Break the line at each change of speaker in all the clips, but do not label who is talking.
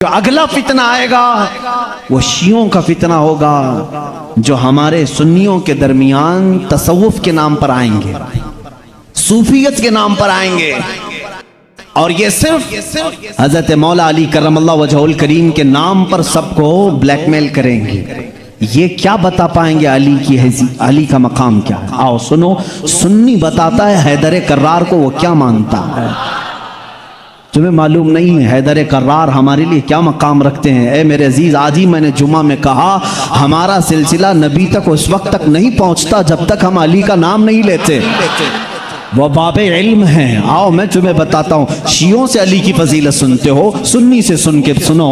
جو اگلا فتنہ آئے گا وہ شیعوں کا فتنہ ہوگا جو ہمارے سنیوں کے درمیان تصوف کے نام پر آئیں گے، صوفیت کے نام پر آئیں گے، اور یہ صرف حضرت مولا علی کرم اللہ وجہہ الکریم کے نام پر سب کو بلیک میل کریں گے۔ یہ کیا بتا پائیں گے علی کی علی کا مقام کیا ہے؟ آؤ سنو، سنی بتاتا ہے حیدر کرار کو وہ کیا مانتا ہے۔ تمہیں معلوم نہیں ہے حیدر کرار ہمارے لیے کیا مقام رکھتے ہیں؟ اے میرے عزیز، آج ہی میں نے جمعہ میں کہا ہمارا سلسلہ نبی تک اس وقت تک نہیں پہنچتا جب تک ہم علی کا نام نہیں لیتے۔ وہ باب علم ہیں۔ آؤ میں تمہیں بتاتا ہوں، شیعوں سے علی کی فضیلت سنتے ہو، سنی سے سن کے سنو۔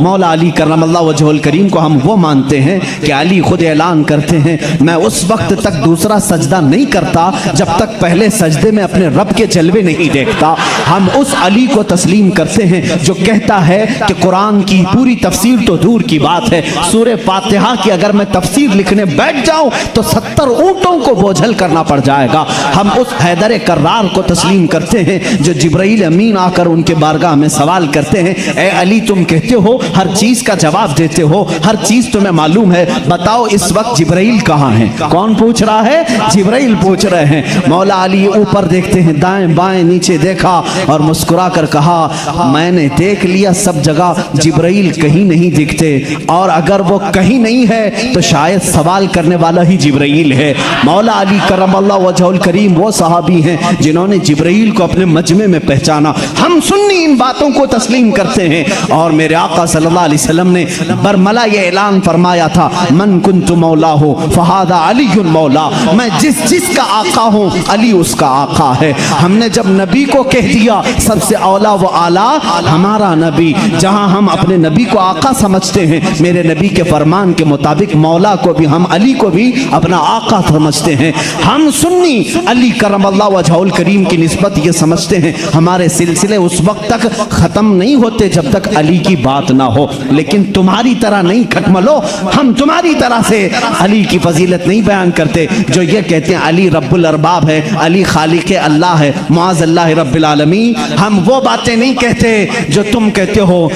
مولا علی کرم اللہ وجہہ الکریم کو ہم وہ مانتے ہیں کہ علی خود اعلان کرتے ہیں میں اس وقت تک دوسرا سجدہ نہیں کرتا جب تک پہلے سجدے میں اپنے رب کے جلوے نہیں دیکھتا۔ ہم اس علی کو تسلیم کرتے ہیں جو کہتا ہے کہ قرآن کی پوری تفسیر تو دور کی بات ہے، سورہ فاتحہ کی اگر میں تفسیر لکھنے بیٹھ جاؤں تو 70 اونٹوں کو بوجھل کرنا پڑ جائے گا۔ ہم اس حیدر کرار کو تسلیم کرتے ہیں جو جبرائیل امین آ کر ان کے بارگاہ میں سوال کرتے ہیں اے علی تم کہتے ہو ہر چیز کا جواب دیتے ہو، ہر چیز تمہیں معلوم ہے، بتاؤ اس وقت جبرائیل کہاں ہیں؟ کون پوچھ رہا ہے؟ جبرائیل پوچھ رہے ہیں۔ مولا علی اوپر دیکھتے ہیں، دائیں بائیں نیچے دیکھا اور مسکرا کر کہا میں نے دیکھ لیا سب جگہ جبرائیل کہیں نہیں دکھتے، اور اگر وہ کہیں نہیں ہے تو شاید سوال کرنے والا ہی جبرائیل ہے۔ مولا علی کرم اللہ وجہہ الکریم وہ صحابی ہیں جنہوں نے جبرائیل کو اپنے مجمع میں پہچانا۔ ہم سنی ان باتوں کو تسلیم کرتے ہیں، اور میرے آقا صلی اللہ علیہ وسلم نے برملا یہ اعلان فرمایا تھا من کنت مولا ہو فہذا علی مولا، میں جس کا آقا ہوں علی اس کا آقا ہے۔ ہم نے جب نبی کو کہہ دیا سب سے اولا و اعلیٰ ہمارا نبی، جہاں ہم اپنے نبی کو آقا سمجھتے ہیں، میرے نبی کے فرمان کے مطابق مولا کو بھی ہم علی کو بھی اپنا آقا سمجھتے ہیں۔ ہم سنی علی کرم اللہ وجہہ الکریم کی نسبت یہ سمجھتے ہیں ہمارے سلسلے اس وقت تک ختم نہیں ہوتے جب تک علی کی بات نہ ہو، لیکن تمہاری طرح نہیں کھٹملو، ہم تمہاری طرح سے علی کی فضیلت نہیں بیان کرتے جو یہ کہتے ہیں علی رب الارباب ہے، علی خالق اللہ ہے، معاذ اللہ رب العالمین۔ ہم وہ باتیں نہیں کہتے جو تم کہتے ہو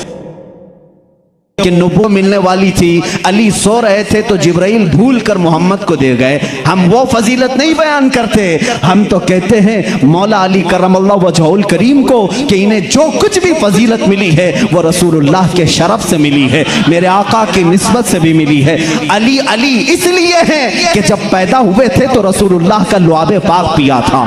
کہ نبوت ملنے والی تھی، علی سو رہے تھے تو جبرائیل بھول کر محمد کو دے گئے۔ ہم وہ فضیلت نہیں بیان کرتے، ہم تو کہتے ہیں مولا علی کرم اللہ وجہہ الکریم کو کہ انہیں جو کچھ بھی فضیلت ملی ہے وہ رسول اللہ کے شرف سے ملی ہے، میرے آقا کی نسبت سے بھی ملی ہے۔ علی علی اس لیے ہے کہ جب پیدا ہوئے تھے تو رسول اللہ کا لعاب پاک پیا تھا۔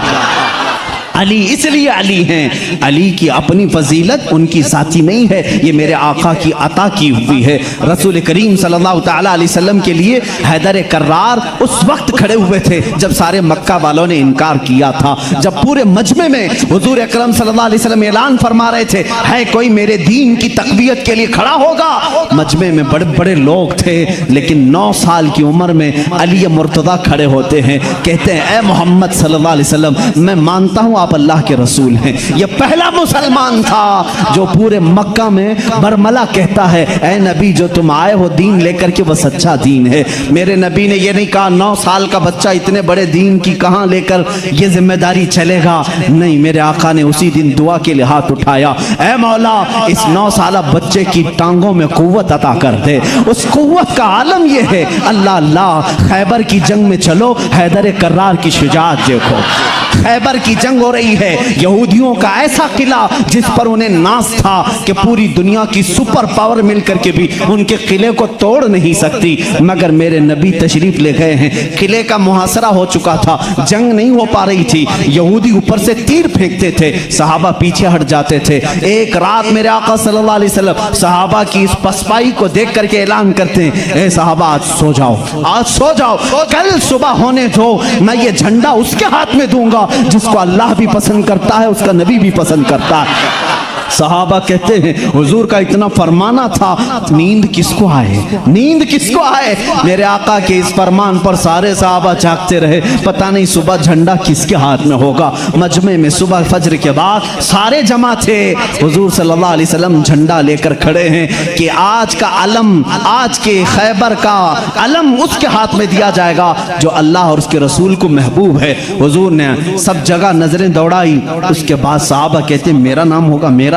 علی اس لیے علی ہیں، علی کی اپنی فضیلت ان کی ذاتی نہیں ہے، یہ میرے آقا کی عطا کی ہوئی ہے۔ رسول کریم صلی اللہ تعالیٰ علیہ وسلم کے لیے حیدر کرار اس وقت کھڑے ہوئے تھے جب سارے مکہ والوں نے انکار کیا تھا، جب پورے مجمع میں حضور اکرم صلی اللہ علیہ وسلم اعلان فرما رہے تھے ہے کوئی میرے دین کی تقویت کے لیے کھڑا ہوگا۔ مجمع میں بڑے بڑے لوگ تھے، لیکن 9 سال کی عمر میں علی مرتضیٰ کھڑے ہوتے ہیں، کہتے ہیں اے محمد صلی اللہ علیہ وسلم میں مانتا ہوں آپ اللہ کے رسول ہیں۔ یہ پہلا مسلمان تھا جو پورے مکہ میں برملا کہتا ہے اے نبی جو تم آئے ہو دین لے کر کے وہ سچا دین ہے۔ میرے نبی نے یہ نہیں کہا 9 سال کا بچہ اتنے بڑے دین کی کہاں لے کر یہ ذمہ داری چلے گا، نہیں، میرے آقا نے اسی دن دعا کے لیے ہاتھ اٹھایا اے مولا اس 9 سالہ بچے کی ٹانگوں میں قوت عطا کر دے۔ اس قوت کا عالم یہ ہے اللہ اللہ، خیبر کی جنگ میں چلو، حیدر کرار کی شجاعت دیکھو۔ خیبر کی جنگ ہو رہی ہے، یہودیوں کا ایسا قلعہ جس پر انہیں ناز تھا کہ پوری دنیا کی سپر پاور مل کر کے بھی ان کے قلعے کو توڑ نہیں سکتی، مگر میرے نبی تشریف لے گئے ہیں۔ قلعے کا محاصرہ ہو چکا تھا، جنگ نہیں ہو پا رہی تھی، یہودی اوپر سے تیر پھینکتے تھے، صحابہ پیچھے ہٹ جاتے تھے۔ ایک رات میرے آقا صلی اللہ علیہ وسلم صحابہ کی اس پسپائی کو دیکھ کر کے اعلان کرتے ہیں اے صحابہ آج سو جاؤ، آج سو جاؤ، کل صبح ہونے دو، میں یہ جھنڈا اس کے ہاتھ میں دوں گا جس کو اللہ بھی پسند کرتا ہے، اس کا نبی بھی پسند کرتا ہے۔ صحابہ کہتے ہیں حضور کا اتنا فرمانا تھا، نیند کس کو آئے، نیند کس کو آئے؟ میرے آقا کے اس فرمان پر سارے صحابہ جاگتے رہے، پتہ نہیں صبح جھنڈا کس کے ہاتھ میں ہوگا۔ مجمع میں صبح فجر کے بعد سارے جمع تھے، حضور صلی اللہ علیہ وسلم جھنڈا لے کر کھڑے ہیں کہ آج کا علم، آج کے خیبر کا علم اس کے ہاتھ میں دیا جائے گا جو اللہ اور اس کے رسول کو محبوب ہے۔ حضور نے سب جگہ نظریں دوڑائی، اس کے بعد صحابہ کہتے ہیں میرا نام ہوگا، میرا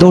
2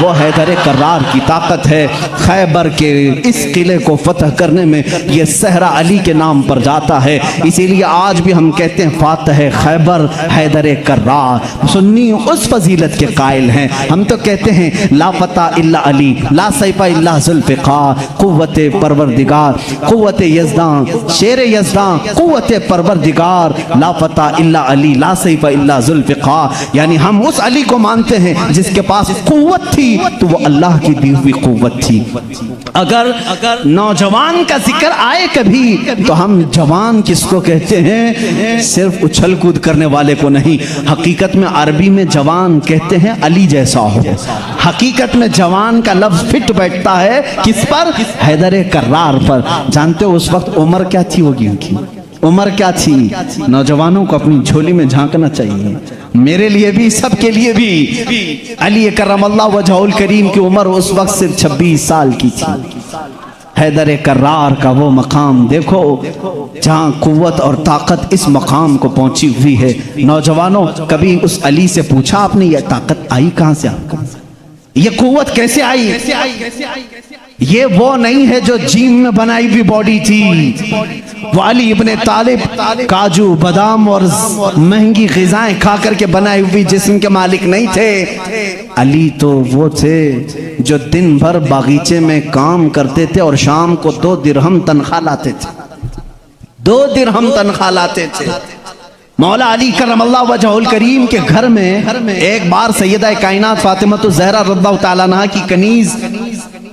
وہ حیدر کرار کی طاقت ہے۔ خیبر کے اس قلعے کو فتح کرنے میں یہ صحرا علی کے نام پر جاتا ہے، اسی لیے آج بھی ہم کہتے ہیں فاتح خیبر حیدر کرار۔ سنی اس فضیلت کے قائل ہیں، ہم تو کہتے ہیں لا فتح الا علی، لا سیف الا ذوالفقار، قوت پروردگار، قوت یزدان، شیر یزدان، قوت پروردگار، لا فتح الا علی، لا سیف الا ذوالفقار۔ یعنی ہم اس علی کو مانتے ہیں جس کے پاس قوت تھی تو وہ اللہ کی دی ہوئی قوت تھی۔ اگر نوجوان کا ذکر آئے کبھی تو ہم جوان کس کو کہتے ہیں؟ صرف اچھل کود کرنے والے کو نہیں، حقیقت میں عربی میں جوان کہتے ہیں علی جیسا ہو۔ حقیقت میں جوان کا لفظ فٹ بیٹھتا ہے کس پر؟ حیدر کرار پر۔ جانتے ہو اس وقت عمر کیا تھی ہوگی ان کی؟ عمر کیا تھی؟ نوجوانوں کو اپنی جھولی میں جھانکنا چاہیے، میرے لیے بھی، سب کے لیے بھی۔ علی کرم اللہ وجہہ الکریم کی عمر اس وقت صرف 26 سال کی تھی۔ حیدر کرار کا وہ مقام دیکھو جہاں قوت اور طاقت اس مقام کو پہنچی ہوئی ہے۔ نوجوانوں، کبھی اس علی سے پوچھا آپ نے یہ طاقت آئی کہاں سے آپ کو؟ یہ قوت کیسے آئی؟ یہ وہ نہیں ہے جو جیم میں بنائی ہوئی باڈی تھی۔ وہ علی ابن طالب کاجو بادام اور مہنگی غذائیں کھا کر کے بنائی ہوئی جسم کے مالک نہیں تھے۔ علی تو وہ تھے جو دن بھر باغیچے میں کام کرتے تھے اور شام کو 2 درہم تنخواہ لاتے تھے، 2 درہم تنخواہ لاتے تھے۔ مولا علی کرم اللہ وجہہ الکریم کے گھر میں ایک بار سیدہ کائنات فاطمہ الزہرا رضی اللہ تعالیٰ عنہا کی کنیز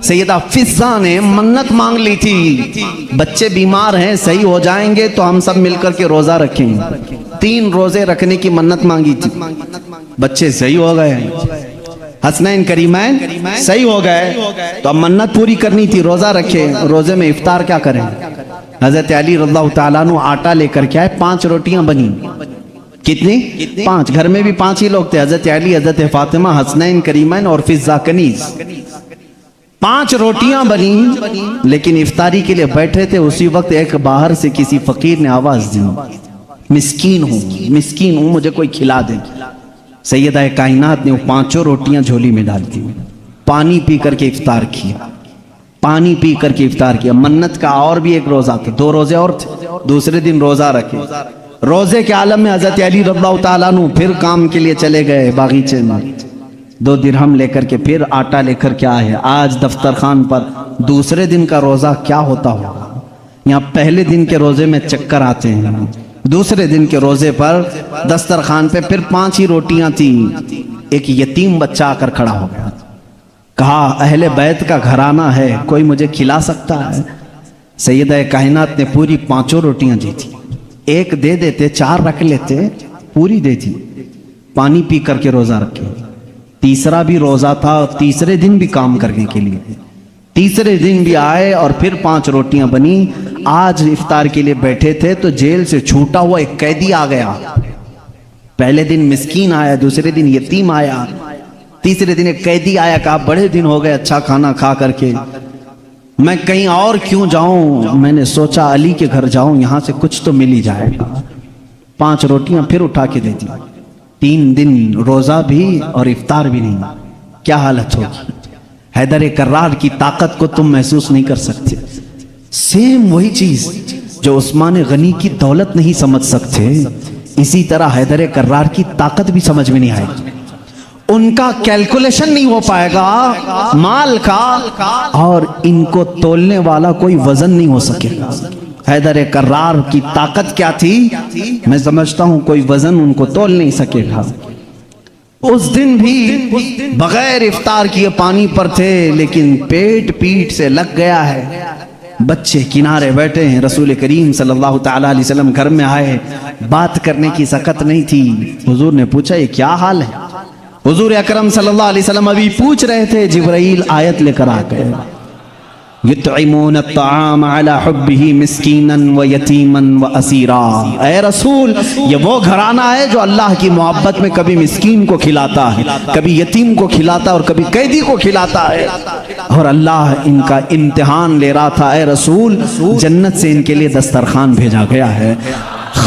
سیدہ فضہ نے منت مانگ لی تھی، بچے بیمار ہیں، صحیح ہو جائیں گے تو ہم سب مل کر کے روزہ رکھیں گے۔ 3 روزے رکھنے کی منت مانگی تھی، بچے صحیح ہو گئے، حسنین کریمین صحیح ہو گئے، تو اب منت پوری کرنی تھی، روزہ رکھے۔ روزے میں افطار کیا کریں؟ حضرت علی رضی اللہ تعالیٰ عنہ آٹا لے کر کے آئے، 5 روٹیاں بنی۔ کتنی؟ 5۔ گھر میں بھی 5 ہی لوگ تھے، حضرت علی، حضرت فاطمہ، حسنین کریمین اور فضہ کنیز۔ 5 روٹیاں بنی، لیکن افطاری کے لیے بیٹھے تھے، اسی وقت ایک باہر سے کسی فقیر نے آواز دی، مسکین ہوں، مجھے کوئی کھلا دے۔ سیدہ کائنات نے وہ 5 روٹیاں جھولی میں ڈال دی، پانی پی کر کے افطار کیا، پانی پی کر کے افطار کیا۔ منت کا اور بھی ایک روزہ تھا، 2 روزے اور تھے، دوسرے دن روزہ رکھے۔ روزے کے عالم میں حضرت علی رضی اللہ تعالیٰ عنہ پھر کام کے لیے چلے گئے باغیچے میں، 2 درہم لے کر کے پھر آٹا لے کر کے آئے۔ آج دفتر خان پر دوسرے دن کا روزہ کیا ہوتا ہوگا؟ یہاں پہلے دن کے روزے میں چکر آتے ہیں، دوسرے دن کے روزے پر دسترخوان پہ پھر 5 ہی روٹیاں تھیں۔ ایک یتیم بچہ آ کر کھڑا ہو گیا، کہا اہل بیت کا گھرانہ ہے، کوئی مجھے کھلا سکتا ہے؟ سیدہ کائنات نے پوری 5 روٹیاں دی تھی، 1 دے دیتے، 4 رکھ لیتے، پوری دے تھی۔ پانی پی کر کے روزہ رکھے۔ تیسرا بھی روزہ تھا، تیسرے دن بھی کام کرنے کے لیے، تیسرے دن بھی آئے اور پھر 5 روٹیاں بنی۔ آج افطار کے لیے بیٹھے تھے تو جیل سے چھوٹا ہوا ایک قیدی آ گیا۔ پہلے دن مسکین آیا، دوسرے دن یتیم آیا، تیسرے دن ایک قیدی آیا، کہا بڑے دن ہو گئے اچھا کھانا کھا کر کے، میں کہیں اور کیوں جاؤں، میں نے سوچا علی کے گھر جاؤں، یہاں سے کچھ تو مل ہی جائے گا۔ 5 روٹیاں پھر اٹھا کے دے دی۔ 3 دن روزہ بھی اور افطار بھی نہیں، کیا حالت ہوگی؟ حیدر کرار کی طاقت کو تم محسوس نہیں کر سکتے۔ سیم وہی چیز جو عثمان غنی کی دولت نہیں سمجھ سکتے، اسی طرح حیدر کرار کی طاقت بھی سمجھ میں نہیں آئے گی۔ ان کا کیلکولیشن نہیں ہو پائے گا مال کا، اور ان کو تولنے والا کوئی وزن نہیں ہو سکے گا۔ حیدر کرار کی طاقت کیا تھی؟ میں سمجھتا ہوں کوئی وزن ان کو تول نہیں سکے گا۔ اس دن بھی بغیر افطار کیے پانی پر تھے، لیکن پیٹ سے لگ گیا ہے۔ بچے کنارے بیٹھے ہیں، رسول کریم صلی اللہ تعالیٰ علیہ وسلم گھر میں آئے، بات کرنے کی سکت نہیں تھی۔ حضور نے پوچھا یہ کیا حال ہے؟ حضور اکرم صلی اللہ علیہ وسلم ابھی پوچھ رہے تھے، جبرائیل آیت لے کر آ گئے، یطعمون الطعام علی حبہ مسکینا و یتیما و اسیرا۔ اے رسول، یہ وہ گھرانہ ہے جو اللہ کی محبت میں کبھی مسکین کو کھلاتا ہے، کبھی یتیم کو کھلاتا ہے اور کبھی قیدی کو کھلاتا ہے، اور اللہ ان کا امتحان لے رہا تھا۔ اے رسول، جنت سے ان کے لیے دسترخوان بھیجا گیا ہے۔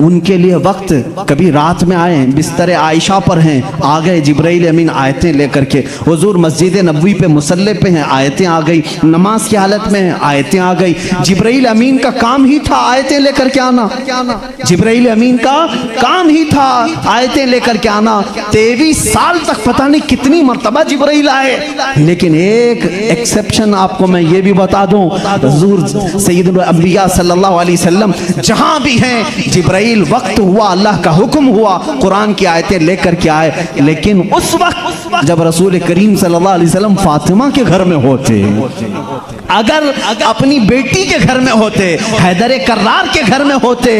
ان کے لیے وقت کبھی رات میں آئے, بستر عائشہ پر ہیں, آ گئے جبرائیل امین آیتیں لے کر کے. حضور مسجد نبوی پہ مصلی پہ ہیں, آیتیں آ گئی. نماز کی حالت میں ہیں, آیتیں آ گئی. جبرائیل امین کا کام ہی تھا آیتیں لے کر کے آنا. جبرائیل امین کا کام ہی تھا آیتیں لے کر کے آنا. 23 سال تک پتہ نہیں کتنی مرتبہ جبرائیل آئے, لیکن ایک ایکسپشن آپ کو میں یہ بھی بتا دوں, حضور سید الانبیاء صلی اللہ علیہ وسلم جہاں بھی ہیں جبرائیل وقت ہوا, اللہ کا حکم ہوا, قرآن کی آیتیں لے کر کے آئے. لیکن اس وقت جب رسول کریم صلی اللہ علیہ وسلم فاطمہ کے گھر میں ہوتے, اگر اپنی بیٹی کے گھر میں ہوتے, حیدر کرار کے گھر میں ہوتے,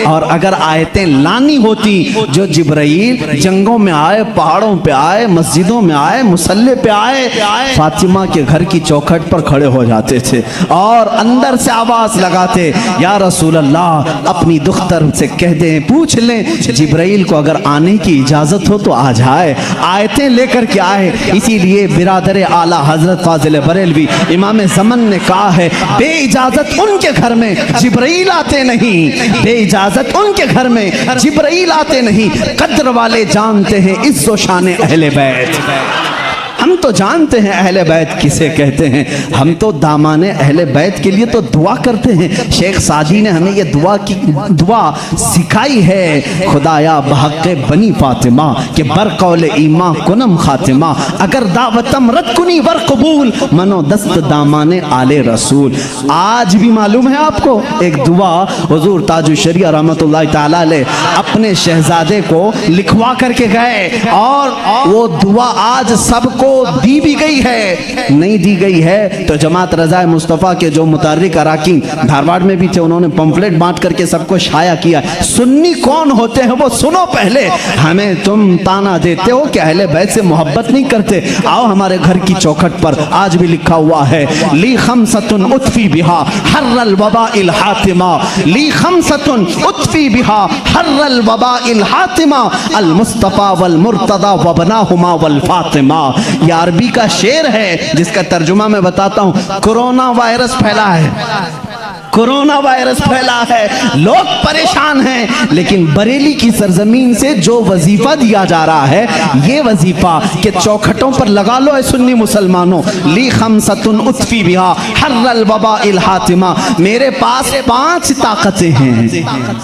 اور اگر آیتیں لانی ہوتی, جو جبرائیل جنگوں میں آئے, پہاڑوں پہ آئے, مسجدوں میں آئے, مصلی پہ آئے, فاطمہ کے گھر کی چوکھٹ پر کھڑے ہو جاتے تھے اور اندر سے آواز لگاتے, یا رسول اللہ اپنی دختر سے کہہ دیں, پوچھ لیں جبرائیل کو اگر آنے کی اجازت ہو تو آ جائے, آیتیں لے کر کے آئے. اسی لیے برادر اعلیٰ حضرت فاضل بریلوی امام زمن نے کہا ہے, بے اجازت ان کے گھر میں جبرائیل آتے نہیں, بے اجازت ان کے گھر میں جبرائیل آتے نہیں. قدر والے جانتے ہیں عز و شان اہل بیت. ہم تو جانتے ہیں اہل بیت کسے کہتے ہیں, ہم تو دامان اہل بیت کے لیے تو دعا کرتے ہیں. شیخ سعدی نے ہمیں یہ دعا سکھائی ہے, خدایا بحق بنی فاطمہ کہ بر قول ایمان کنم خاتمہ, اگر دعوتم رد کنی ور قبول منو دست دامان آل رسول. آج بھی معلوم ہے آپ کو ایک دعا حضور تاج الشریعہ رحمت اللہ تعالی علیہ اپنے شہزادے کو لکھوا کر کے گئے, اور وہ دعا آج سب کو دی بھی گئی ہے, نہیں دی گئی ہے تو جماعت رضا مصطفیٰ کے جو متحرک اراکین دھارواڑ میں بھی تھے, انہوں نے پمفلٹ بانٹ کر کے سب کو شائع کیا. سنی کون ہوتے ہیں وہ سنو پہلے. ہمیں تم تانا دیتے ہو کہ اہل بیت سے محبت نہیں کرتے, آؤ ہمارے گھر کی چوکھٹ پر آج بھی لکھا ہوا ہے, لی خمسۃ اطفی بہا حر الوباء الحاتمہ, لی خمسۃ اطفی بہا حر الوباء الحاتمہ, المصطفیٰ والمرتضیٰ وابناہما والفاطمہ. یہ عربی کا شعر ہے جس کا ترجمہ میں بتاتا ہوں. کرونا وائرس پھیلا ہے, کرونا وائرس پھیلا ہے, لوگ پریشان ہیں, لیکن بریلی کی سرزمین سے جو وظیفہ دیا جا رہا ہے, یہ وظیفہ کہ چوکھٹوں پر لگا لو اے سنی مسلمانوں, لی خمسۃ اطفی بہا حر الوباء الحاتمہ. میرے پاس 5 طاقتیں ہیں.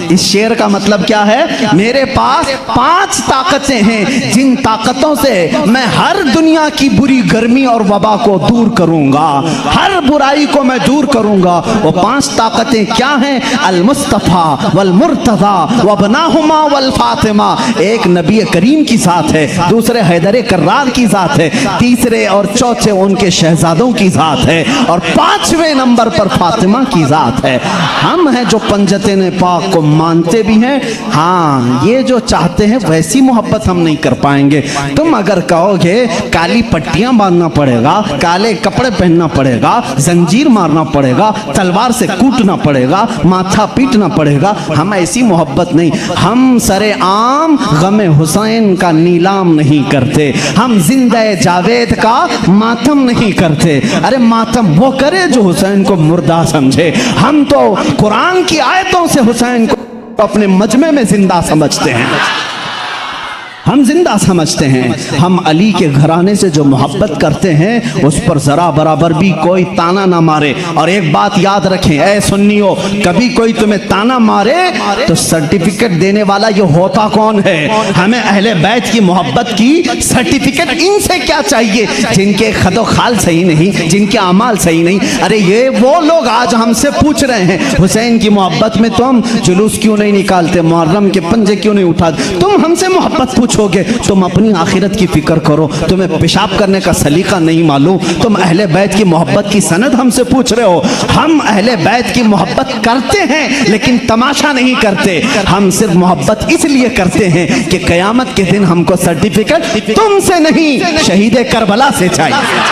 اس شعر کا مطلب کیا ہے, میرے پاس 5 طاقتیں ہیں جن طاقتوں سے میں ہر دنیا کی بری گرمی اور وبا کو دور کروں گا, ہر برائی کو میں دور کروں گا. وہ 5 طاقتیں کیا ہیں, المصطفیٰ والمرتضیٰ وابناہما والفاطمہ. ایک نبی کریم کی ذات ہے, دوسرے حیدر کرار کی ذات ہے, تیسرے اور چوتھے ان کے شہزادوں کی ذات ہے, اور 5ویں نمبر پر فاطمہ کی ذات ہے. ہم ہیں جو پنجتین پاک کو مانتے بھی ہیں, ہاں یہ جو چاہتے ہیں ویسی محبت ہم نہیں کر پائیں گے. تم اگر کہو گے کالی پٹیاں باندھنا پڑے گا, کالے کپڑے پہننا پڑے گا, زنجیر مارنا پڑے گا, تلوار سے کوٹنا پڑے گا, ماتھا پیٹنا پڑے گا, ہم ایسی محبت نہیں. ہم سر عام غم حسین کا نیلام نہیں کرتے, ہم زندہ جاوید کا ماتم نہیں کرتے. ارے ماتم وہ کرے جو حسین کو مردہ سمجھے. ہم تو قرآن کی آیتوں سے حسین کو اپنے مجمع میں زندہ سمجھتے ہیں, ہم زندہ سمجھتے ہیں. ہم علی کے گھرانے سے جو محبت کرتے ہیں اس پر ذرا برابر بھی کوئی تانا نہ مارے. اور ایک بات یاد رکھیں اے سنیو, کبھی کوئی تمہیں تانا مارے تو سرٹیفکیٹ دینے والا یہ ہوتا کون ہے؟ ہمیں اہل بیت کی محبت کی سرٹیفکیٹ ان سے کیا چاہیے جن کے خد و خال صحیح نہیں, جن کے اعمال صحیح نہیں. ارے یہ وہ لوگ آج ہم سے پوچھ رہے ہیں حسین کی محبت میں تم جلوس کیوں نہیں نکالتے, محرم کے پنجے کیوں نہیں اٹھاتے. تم ہم سے محبت پوچھو گے, تم اپنی آخرت کی فکر کرو. تمہیں پیشاب کرنے کا سلیقہ نہیں معلوم, تم اہل بیت کی محبت کی سند ہم سے پوچھ رہے ہو. ہم اہل بیت کی محبت کرتے ہیں لیکن تماشا نہیں کرتے. ہم صرف محبت اس لیے کرتے ہیں کہ قیامت کے دن ہم کو سرٹیفکیٹ تم سے نہیں شہید کربلا سے چاہیے.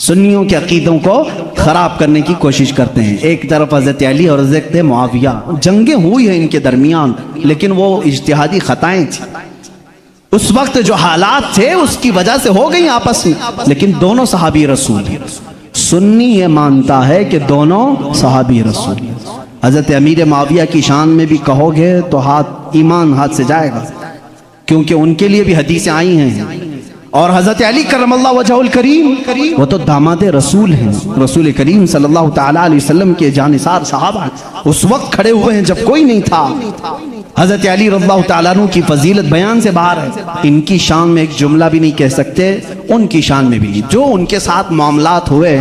سنیوں کے عقیدوں کو خراب کرنے کی کوشش کرتے ہیں. ایک طرف حضرت علی اور حضرت معاویہ، جنگیں ہوئی ہیں ان کے درمیان، لیکن وہ اجتہادی خطائیں تھیں. اس وقت جو حالات تھے اس کی وجہ سے ہو گئی آپس میں، لیکن دونوں صحابی رسول ہیں. سنی یہ مانتا ہے کہ دونوں صحابی رسول ہیں. حضرت امیر معاویہ کی شان میں بھی کہو گے تو ایمان ہاتھ سے جائے گا، کیونکہ ان کے لیے بھی حدیثیں آئی ہیں. اور حضرت علی کرم اللہ وجہہ الکریم وہ تو داماد رسول ہیں، رسول کریم صلی اللہ تعالی علیہ وسلم کے جانثار صحابہ اس وقت کھڑے ہوئے ہیں جب کوئی نہیں تھا. حضرت علی رضی اللہ تعالیٰ عنہ کی فضیلت بیان سے باہر ہے. ان کی شان میں ایک جملہ بھی نہیں کہہ سکتے، ان کی شان میں بھی. جو ان کے ساتھ معاملات ہوئے،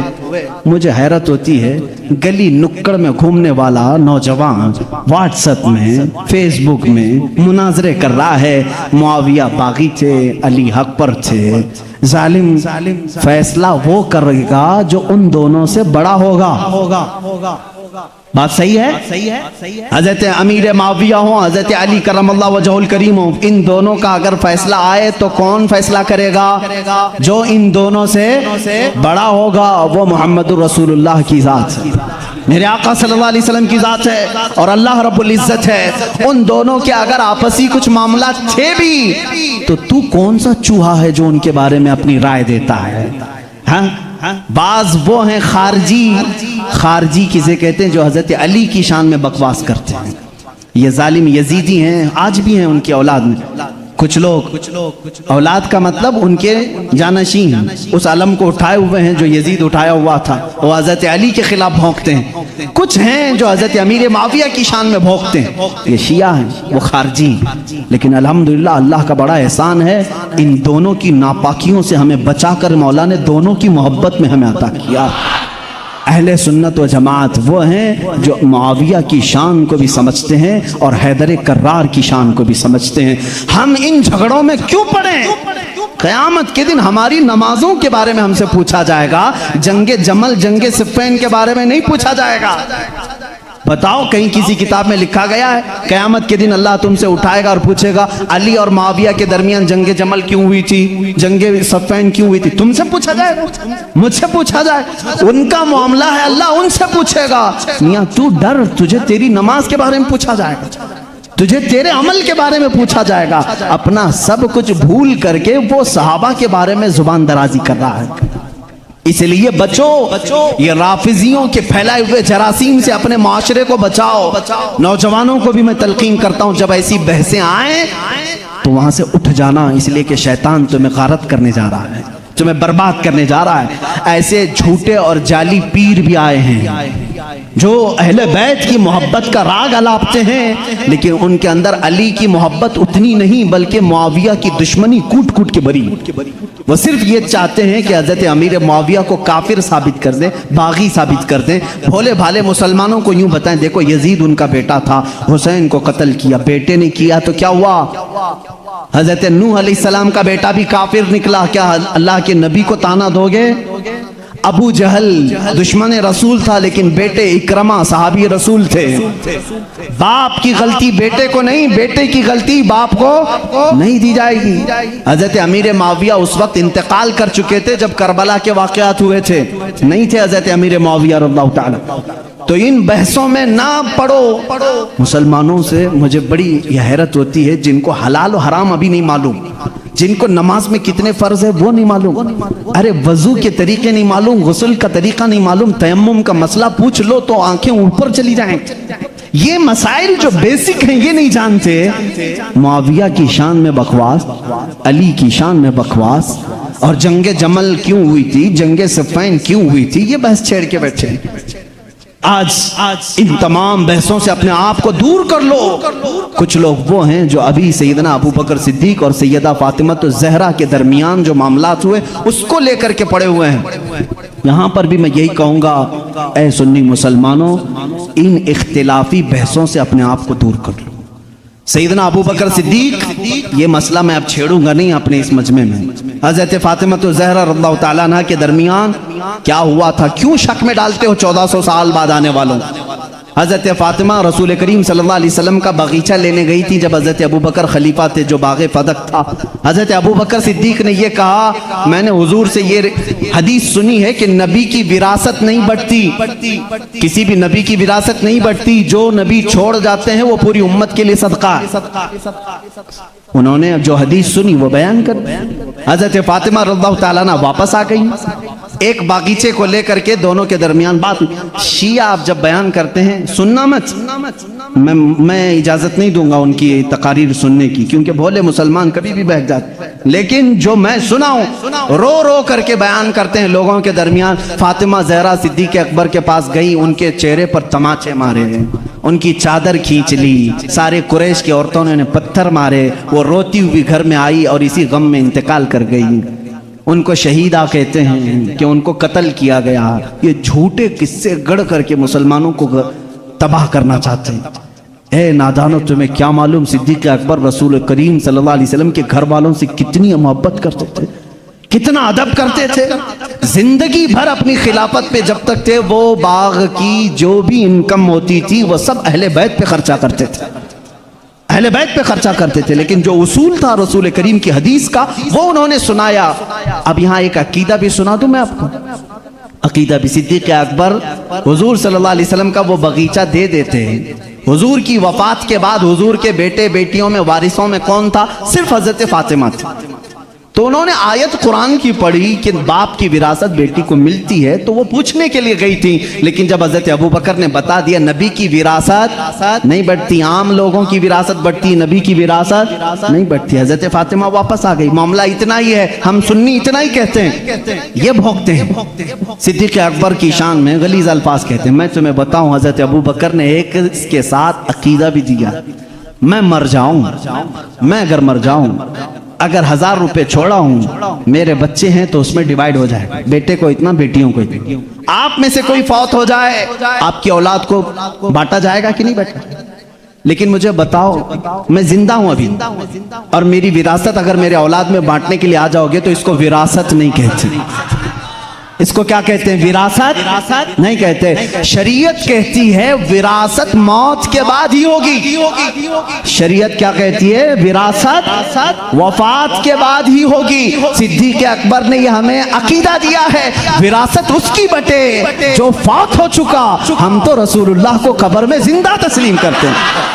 مجھے حیرت ہوتی ہے، گلی نکڑ میں گھومنے والا نوجوان واٹس ایپ میں، فیس بک میں مناظرے کر رہا ہے، معاویہ باغی تھے، علی حق پر تھے. ظالم فیصلہ وہ کرے گا جو ان دونوں سے بڑا ہوگا. بات صحیح ہے؟ حضرت امیر معاویہ ہوں، حضرت علی کرم اللہ وجہہ الکریم ہوں، ان دونوں کا اگر فیصلہ آئے تو کون فیصلہ کرے گا؟ جو ان دونوں سے بڑا ہوگا. وہ محمد الرسول اللہ کی ذات ہے، میرے آقا صلی اللہ علیہ وسلم کی ذات ہے، اور اللہ رب العزت ہے. ان دونوں کے اگر آپسی کچھ معاملات تھے بھی تو کون سا چوہا ہے جو ان کے بارے میں اپنی رائے دیتا ہے؟ ہاں، بعض وہ ہیں خارجی کسے کہتے ہیں جو حضرت علی کی شان میں بکواس کرتے ہیں. یہ ظالم یزیدی ہیں، آج بھی ہیں ان کی اولاد میں کچھ لوگ. اولاد کا مطلب ان کے جانشین اس علم کو اٹھائے ہوئے ہیں جو یزید اٹھایا ہوا تھا، وہ حضرت علی کے خلاف بھونکتے ہیں. کچھ ہیں جو حضرت امیر معاویہ کی شان میں بھونکتے ہیں، یہ شیعہ ہیں، وہ خارجی ہیں. لیکن الحمدللہ اللہ کا بڑا احسان ہے، ان دونوں کی ناپاکیوں سے ہمیں بچا کر مولا نے دونوں کی محبت میں ہمیں عطا کیا. اہل سنت و جماعت وہ ہیں جو معاویہ کی شان کو بھی سمجھتے ہیں اور حیدر کرار کی شان کو بھی سمجھتے ہیں. ہم ان جھگڑوں میں کیوں پڑیں؟ قیامت کے دن ہماری نمازوں کے بارے میں ہم سے پوچھا جائے گا، جنگ جمل، جنگ صفین کے بارے میں نہیں پوچھا جائے گا. بتاؤ کہیں کسی کتاب میں لکھا گیا ہے قیامت کے دن اللہ تم سے اٹھائے گا اور پوچھے گا علی اور معاویہ کے درمیان جنگ جمل کیوں ہوئی تھی، جنگ صفین کیوں ہوئی تھی؟ تم سے پوچھا جائے گا، مجھ سے پوچھا جائے. ان کا معاملہ ہے، اللہ ان سے پوچھے گا. میاں تو ڈر، تجھے تیری نماز کے بارے میں پوچھا جائے گا، تجھے تیرے عمل کے بارے میں پوچھا جائے گا. اپنا سب کچھ بھول کر کے وہ صحابہ کے بارے میں زبان درازی کر رہا ہے. اس لیے بچو، یہ رافضیوں کے پھیلائے ہوئے جراثیم سے اپنے معاشرے کو بچاؤ. نوجوانوں کو بھی میں تلقین کرتا ہوں، جب ایسی بحثیں آئیں تو وہاں سے اٹھ جانا، اس لیے کہ شیطان تمہیں غارت کرنے جا رہا ہے، تمہیں برباد کرنے جا رہا ہے. ایسے جھوٹے اور جعلی پیر بھی آئے ہیں جو اہل بیت کی محبت کا راگ الاپتے ہیں، لیکن ان کے اندر علی کی محبت اتنی نہیں بلکہ معاویہ کی دشمنی کوٹ کوٹ کے بری. وہ صرف یہ چاہتے ہیں کہ حضرت امیر معاویہ کو کافر ثابت کر دیں، باغی ثابت کر دیں. بھولے بھالے مسلمانوں کو یوں بتائیں دیکھو یزید ان کا بیٹا تھا، حسین کو قتل کیا، بیٹے نے کیا تو کیا ہوا؟ حضرت نوح علیہ السلام کا بیٹا بھی کافر نکلا، کیا اللہ کے نبی کو تانا دو گے؟ ابو جہل دشمن رسول تھا لیکن بیٹے اکرمہ صحابی رسول تھے. باپ کی غلطی بیٹے کو نہیں، بیٹے کی غلطی باپ کو نہیں دی جائے گی. حضرت امیر معاویہ اس وقت انتقال کر چکے تھے جب کربلا کے واقعات ہوئے تھے، نہیں تھے حضرت امیر معاویہ رضی اللہ تعالی. تو ان بحثوں میں نہ پڑو. مسلمانوں سے مجھے بڑی یہ حیرت ہوتی ہے جن کو حلال و حرام ابھی نہیں معلوم، جن کو نماز میں کتنے فرض ہے وہ نہیں معلوم، ارے وضو کے طریقے نہیں معلوم، غسل کا طریقہ نہیں معلوم، تیمم کا مسئلہ پوچھ لو تو آنکھیں اوپر چلی جائیں. یہ مسائل جو بیسک ہیں یہ نہیں جانتے. معاویہ کی شان میں بکواس، علی کی شان میں بکواس، اور جنگ جمل کیوں ہوئی تھی، جنگ صفین کیوں ہوئی تھی، یہ بحث چھیڑ کے بیٹھے. آج ان تمام بحثوں سے اپنے آپ کو دور کر لو. کچھ لوگ وہ ہیں جو ابھی سیدنا ابو بکر صدیق اور سیدہ فاطمہ الزہرا کے درمیان جو معاملات ہوئے اس کو لے کر کے پڑے ہوئے ہیں. یہاں پر بھی میں یہی کہوں گا، اے سنی مسلمانوں، ان اختلافی بحثوں سے اپنے آپ کو دور کر لو. سیدنا ابو بکر صدیق، یہ مسئلہ میں اب چھیڑوں گا نہیں اپنے اس مجمع میں. حضرت فاطمہ الزہرا رضی اللہ تعالیٰ عنہ کے درمیان کیا ہوا تھا، کیوں شک میں ڈالتے ہو 1400 سال بعد آنے والوں؟ حضرت فاطمہ رسول کریم صلی اللہ علیہ وسلم کا باغیچہ لینے گئی تھی جب حضرت ابوبکر خلیفہ تھے جو باغ فدق تھا. حضرت ابوبکر صدیق نے یہ کہا میں نے حضور سے یہ حدیث سنی ہے کہ نبی کی وراثت نہیں بڑھتی, کسی بھی نبی کی وراثت نہیں بڑھتی, جو نبی چھوڑ جاتے ہیں وہ پوری امت کے لیے صدقہ ہے. انہوں نے جو حدیث سنی وہ بیان کر دی. حضرت فاطمہ رضی اللہ تعالیٰ عنہ واپس آ گئی. ایک باغیچے کو لے کر کے دونوں کے درمیان بات. شیعہ آپ جب بیان کرتے ہیں سننا مت, میں اجازت نہیں دوں گا ان کی تقاریر سننے کی, کیونکہ بھولے مسلمان کبھی بھی بہک جاتے ہیں. لیکن جو میں سنا ہوں رو رو کر کے بیان کرتے ہیں لوگوں کے درمیان. فاطمہ زہرا صدیق اکبر کے پاس گئی, ان کے چہرے پر تماچے مارے, ان کی چادر کھینچ لی, سارے قریش کی عورتوں نے پتھر مارے, وہ روتی ہوئی گھر میں آئی اور اسی غم میں انتقال کر گئی. ان کو شہیدہ کہتے ہیں کہ ان کو قتل کیا گیا. یہ جھوٹے قصے گڑھ کر کے مسلمانوں کو تباہ کرنا چاہتے ہیں. اے نادانو, تمہیں کیا معلوم صدیق اکبر رسول کریم صلی اللہ علیہ وسلم کے گھر والوں سے کتنی محبت کرتے تھے, کتنا ادب کرتے تھے. زندگی بھر اپنی خلافت پہ جب تک تھے وہ باغ کی جو بھی انکم ہوتی تھی وہ سب اہل بیت پہ خرچہ کرتے تھے, اہل بیت پہ خرچہ کرتے تھے. لیکن جو اصول تھا رسول کریم کی حدیث کا وہ انہوں نے سنایا. اب یہاں ایک عقیدہ بھی سنا دوں میں آپ کو. عقیدہ بھی صدیق اکبر حضور صلی اللہ علیہ وسلم کا وہ باغیچہ دے دیتے ہیں. حضور کی وفات کے بعد حضور کے بیٹے بیٹیوں میں وارثوں میں کون تھا؟ صرف حضرت فاطمہ تھی. تو انہوں نے آیت قرآن کی پڑھی کہ باپ کی وراثت بیٹی کو ملتی ہے تو وہ پوچھنے کے لیے گئی تھی. لیکن جب حضرت ابوبکر نے بتا دیا نبی کی وراثت نہیں بڑھتی, عام لوگوں کی وراثت بڑھتی, نبی کی وراثت نہیں بڑھتی, حضرت فاطمہ واپس آ گئی. معاملہ اتنا ہی ہے, ہم سنی اتنا ہی کہتے ہیں, یہ بھوکتے ہیں. صدیق اکبر کی شان میں غلیظ الفاظ کہتے ہیں. میں تمہیں بتاؤں حضرت ابوبکر نے ایک اس کے ساتھ عقیدہ بھی دیا. میں مر جاؤں, میں اگر مر جاؤں, اگر 1000 روپے چھوڑا ہوں, میرے بچے ہیں تو اس میں ڈیوائیڈ ہو جائے, بیٹے کو اتنا بیٹیوں کو اتنا. آپ میں سے کوئی فوت ہو جائے آپ کی اولاد کو بانٹا جائے گا کہ نہیں بانٹا. لیکن مجھے بتاؤ میں زندہ ہوں ابھی اور میری وراثت اگر میرے اولاد میں بانٹنے کے لیے آ جاؤ گے تو اس کو وراثت نہیں کہتے, اس کو کیا کہتے ہیں؟ وراثت نہیں کہتے. شریعت کہتی ہے وراثت موت کے بعد ہی ہوگی. شریعت کیا کہتی ہے؟ وراثت وفات کے بعد ہی ہوگی. صدیق اکبر نے یہ ہمیں عقیدہ دیا ہے وراثت اس کی بٹے جو فوت ہو چکا. ہم تو رسول اللہ کو قبر میں زندہ تسلیم کرتے ہیں.